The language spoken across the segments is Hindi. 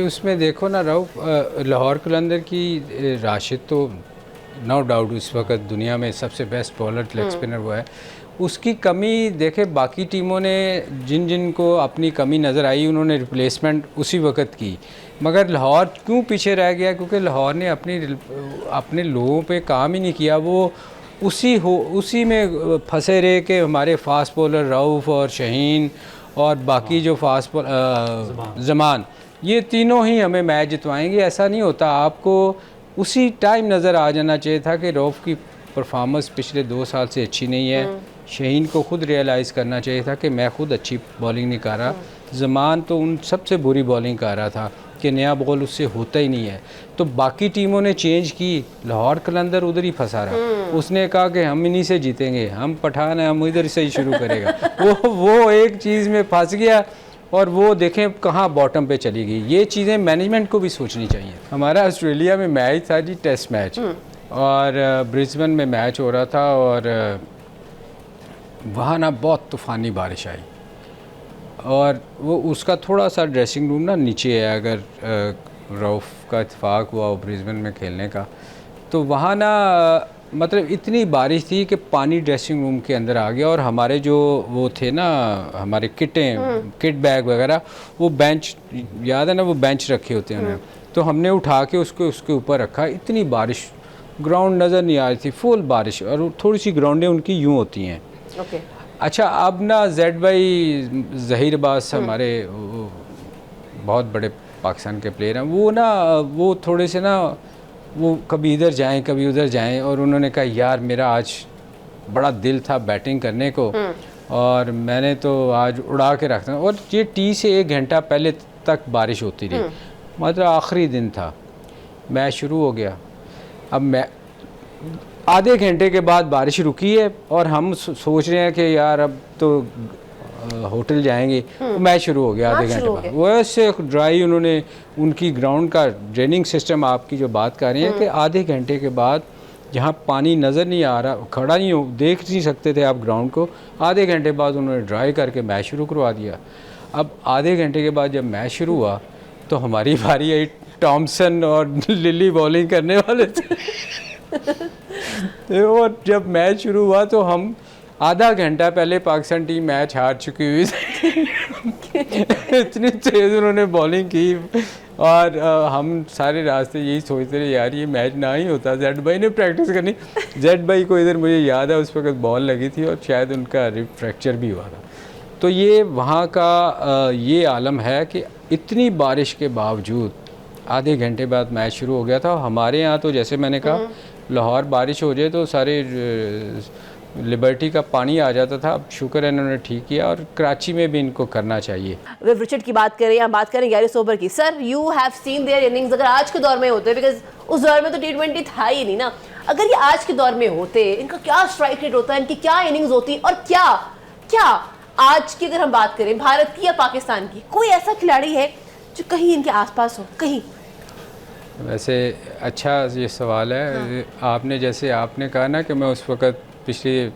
उसमें देखो ना रऊफ, लाहौर कलंदर की राशिद तो नो डाउट इस वक्त दुनिया में सबसे बेस्ट बॉलर लेग स्पिनर वो है। उसकी कमी देखे बाकी टीमों ने जिन जिन को अपनी कमी नज़र आई उन्होंने रिप्लेसमेंट उसी वक्त की, मगर लाहौर क्यों पीछे रह गया? क्योंकि लाहौर ने अपने लोगों पे काम ही नहीं किया। वो उसी में फंसे रहे कि हमारे फास्ट बॉलर रऊफ़ और शहीन और बाकी जो फास्ट ज़मान, ये तीनों ही हमें मैच जितवाएंगे। ऐसा नहीं होता। आपको उसी टाइम नज़र आ जाना चाहिए था कि रऊफ़ की परफॉर्मेंस पिछले 2 साल से अच्छी नहीं है। शहीन को खुद रियलाइज़ करना चाहिए था कि मैं खुद अच्छी बॉलिंग नहीं कर रहा। ज़मान तो उन सबसे बुरी बॉलिंग कर रहा था कि नया बॉल उससे होता ही नहीं है। तो बाकी टीमों ने चेंज की, लाहौर कलंदर उधर ही फंसा रहा। उसने कहा कि हम इन्हीं से जीतेंगे, हम पठान हैं, हम इधर से ही शुरू करेगा। वो एक चीज़ में फंस गया और वो देखें कहाँ बॉटम पे चली गई। ये चीज़ें मैनेजमेंट को भी सोचनी चाहिए। हमारा ऑस्ट्रेलिया में मैच था जी, टेस्ट मैच, और ब्रिस्बेन में मैच हो रहा था और वहाँ ना बहुत तूफ़ानी बारिश आई और वो उसका थोड़ा सा ड्रेसिंग रूम ना नीचे है। अगर रऊफ़ का इत्तेफाक हुआ ब्रिस्बेन में खेलने का, तो वहाँ ना मतलब इतनी बारिश थी कि पानी ड्रेसिंग रूम के अंदर आ गया और हमारे जो वो थे ना हमारे किट बैग वगैरह, वो बेंच, याद है ना वो बेंच रखे होते हैं उन्हें, तो हमने उठा के उसके ऊपर रखा। इतनी बारिश, ग्राउंड नज़र नहीं आ रही थी, फुल बारिश, और थोड़ी सी ग्राउंडें उनकी यूँ होती हैं। अच्छा, अब ना जेड भाई ज़हीर अब्बास हमारे बहुत बड़े पाकिस्तान के प्लेयर हैं, वो ना वो थोड़े से ना वो कभी इधर जाएं कभी उधर जाएं, और उन्होंने कहा यार मेरा आज बड़ा दिल था बैटिंग करने को और मैंने तो आज उड़ा के रखता। और ये टी से 1 घंटा पहले तक बारिश होती रही, मतलब आखिरी दिन था, मैच शुरू हो गया। अब मैं आधे घंटे के बाद बारिश रुकी है और हम सोच रहे हैं कि यार अब तो होटल जाएंगे, मैच शुरू हो गया आधे घंटे बाद। वैसे ड्राई उन्होंने उनकी ग्राउंड का ड्रेनिंग सिस्टम, आपकी जो बात कर रहे हैं कि आधे घंटे के बाद जहाँ पानी नज़र नहीं आ रहा, खड़ा नहीं हो, देख नहीं सकते थे आप ग्राउंड को, आधे घंटे बाद उन्होंने ड्राई करके मैच शुरू करवा दिया। अब आधे घंटे के बाद जब मैच शुरू हुआ तो हमारी बारी आई, टॉमसन और लिली बॉलिंग करने वाले थे। और जब मैच शुरू हुआ तो हम आधा घंटा पहले पाकिस्तान टीम मैच हार चुकी हुई इतनी तेज़ उन्होंने बॉलिंग की और हम सारे रास्ते यही सोचते रहे यार ये मैच ना ही होता, जेड भाई ने प्रैक्टिस करनी। जेड भाई को इधर मुझे याद है उस वक्त बॉल लगी थी और शायद उनका रिब फ्रैक्चर भी हुआ था। तो ये वहाँ का ये आलम है कि इतनी बारिश के बावजूद आधे घंटे बाद मैच शुरू हो गया था। हमारे यहाँ तो जैसे मैंने कहा लाहौर बारिश हो जाए तो सारे लिबर्टी का पानी आ जाता था। अब शुक्र है इन्होंने ठीक किया और कराची में भी इनको करना चाहिए। विव रिचर्ड की बात करें या बात करें गैरी सोबर की, sir you have seen their innings, अगर आज के दौर में होते, बिकॉज उस दौर में तो T20 था ही नहीं ना, अगर ये आज के दौर में होते, इनका क्या स्ट्राइक रेट होता है, इनकी क्या इनिंग्स होती, और क्या आज की अगर हम बात करें भारत की या पाकिस्तान की, कोई ऐसा खिलाड़ी है जो कहीं इनके आसपास हो कहीं? वैसे अच्छा ये सवाल है। आपने जैसे आपने कहा ना कि मैं उस वक़्त पिछले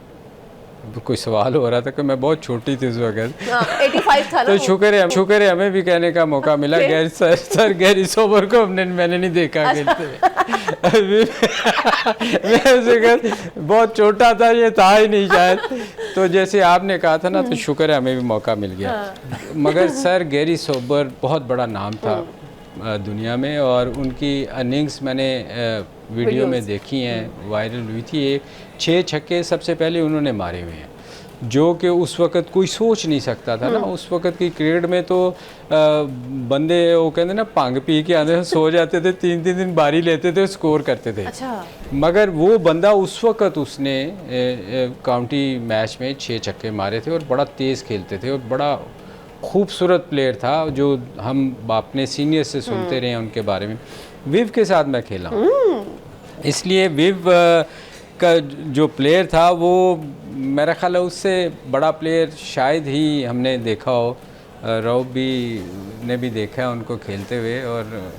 कोई सवाल हो रहा था कि मैं बहुत छोटी थी उस वक्त, 85 था ना। तो शुक्र है हमें भी कहने का मौका मिला। गैरी सोबर को मैंने नहीं देखा खेलते हुए। मैं उसे बहुत छोटा था, ये था ही नहीं शायद। तो जैसे आपने कहा था ना, तो शुक्र है हमें भी मौका मिल गया। मगर सर गैरी सोबर बहुत बड़ा नाम था दुनिया में, और उनकी इनिंग्स मैंने वीडियो में देखी हैं, वायरल हुई थी। 6 छक्के सबसे पहले उन्होंने मारे हुए हैं, जो कि उस वक़्त कोई सोच नहीं सकता था ना। उस वक़्त की क्रिकेट में तो बंदे वो कहते ना भंग पी के आते सो जाते थे, 3-3 दिन बारी लेते थे, स्कोर करते थे। अच्छा। मगर वो बंदा उस वक़्त उसने काउंटी मैच में 6 छक्के मारे थे और बड़ा तेज़ खेलते थे और बड़ा खूबसूरत प्लेयर था, जो हम अपने सीनियर से सुनते रहे हैं उनके बारे में। विव के साथ मैं खेला हूँ, इसलिए विव का जो प्लेयर था वो मेरा ख्याल है उससे बड़ा प्लेयर शायद ही हमने देखा हो। रऊफ भी ने भी देखा है उनको खेलते हुए, और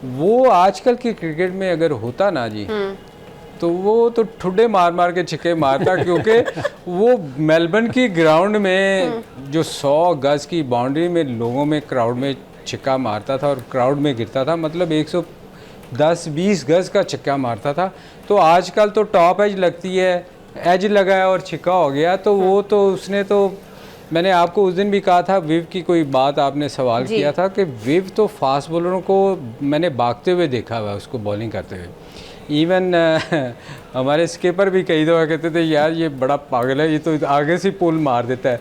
वो आजकल की क्रिकेट में अगर होता ना जी, तो वो तो ठुड्डे मार मार के छिक्के मारता, क्योंकि वो मेलबर्न की ग्राउंड में जो 100 गज की बाउंड्री में लोगों में क्राउड में छक्का मारता था और क्राउड में गिरता था, मतलब 110-20 गज का छक्का मारता था। तो आजकल तो टॉप एज लगती है, एज लगा है और छक्का हो गया। तो वो तो उसने तो, मैंने आपको उस दिन भी कहा था विव की कोई बात आपने सवाल किया था कि विव तो फास्ट बॉलरों को मैंने भागते हुए देखा हुआ है उसको बॉलिंग करते हुए। इवन हमारे स्किपर भी कई दफ़ा कहते थे यार ये बड़ा पागल है, ये तो आगे से पुल मार देता है।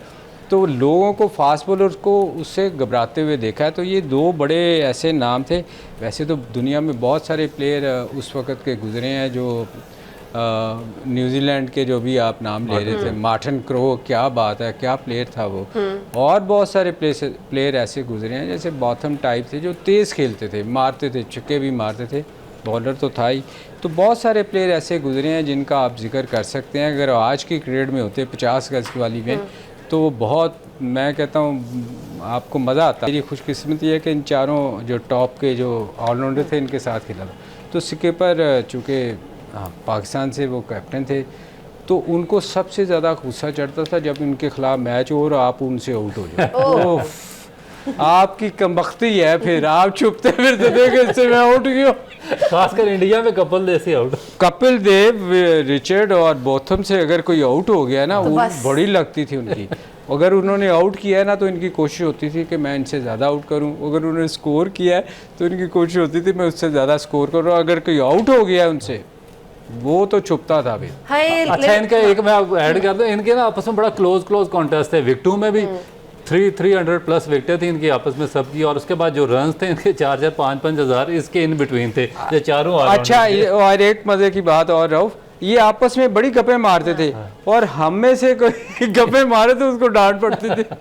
तो लोगों को फास्ट बॉलर को उससे घबराते हुए देखा है। तो ये दो बड़े ऐसे नाम थे। वैसे तो दुनिया में बहुत सारे प्लेयर उस वक़्त के गुजरे हैं जो न्यूजीलैंड के जो भी आप नाम ले रहे थे, मार्टिन क्रो, क्या बात है, क्या प्लेयर था वो। और बहुत सारे प्लेयर ऐसे गुजरे हैं जैसे बॉथम टाइप थे जो तेज़ खेलते थे, मारते थे, छक्के भी मारते थे, बॉलर तो था ही। तो बहुत सारे प्लेयर ऐसे गुजरे हैं जिनका आप जिक्र कर सकते हैं। अगर आज की क्रिकेट में होते 50 गज वाली में तो वो बहुत, मैं कहता हूँ आपको मज़ा आता। मेरी खुशकिस्मती है कि इन चारों जो टॉप के जो ऑलराउंडर थे इनके साथ खेला था। तो स्किपर चूँकि पाकिस्तान से वो कैप्टन थे, तो उनको सबसे ज़्यादा गुस्सा चढ़ता था जब उनके खिलाफ मैच हो और आप उनसे आउट हो जाओ। आपकी कमबख्ती है, फिर आप छुपते फिरते थे कि इससे मैं आउट गया। खासकर इंडिया में कपिल देव से आउट, कपिल देव, रिचर्ड और बोथम से अगर कोई आउट हो गया ना, तो वो बस। बड़ी लगती थी उनकी। अगर उन्होंने आउट किया है ना तो इनकी कोशिश होती थी कि मैं इनसे ज़्यादा आउट करूं। अगर उन्होंने स्कोर किया है तो इनकी कोशिश होती थी मैं उससे ज़्यादा स्कोर करूं। अगर कोई आउट हो गया उनसे, वो तो छुपता था भी। अच्छा इनका एक मैं ऐड कर दूं, इनके ना आपस में बड़ा क्लोज कॉन्टेस्ट है। विकेटों में भी 300 प्लस विकेटें थी इनकी आपस में सबकी, और उसके बाद जो रन्स थे इनके 4-4, 5-5 हज़ार इसके इन बिटवीन थे ये चारों। अच्छा, और एक मज़े की बात और रऊफ, ये आपस में बड़ी गप्पे मारते थे और हम में से कोई गप्पे मारे तो उसको डांट पड़ती थी।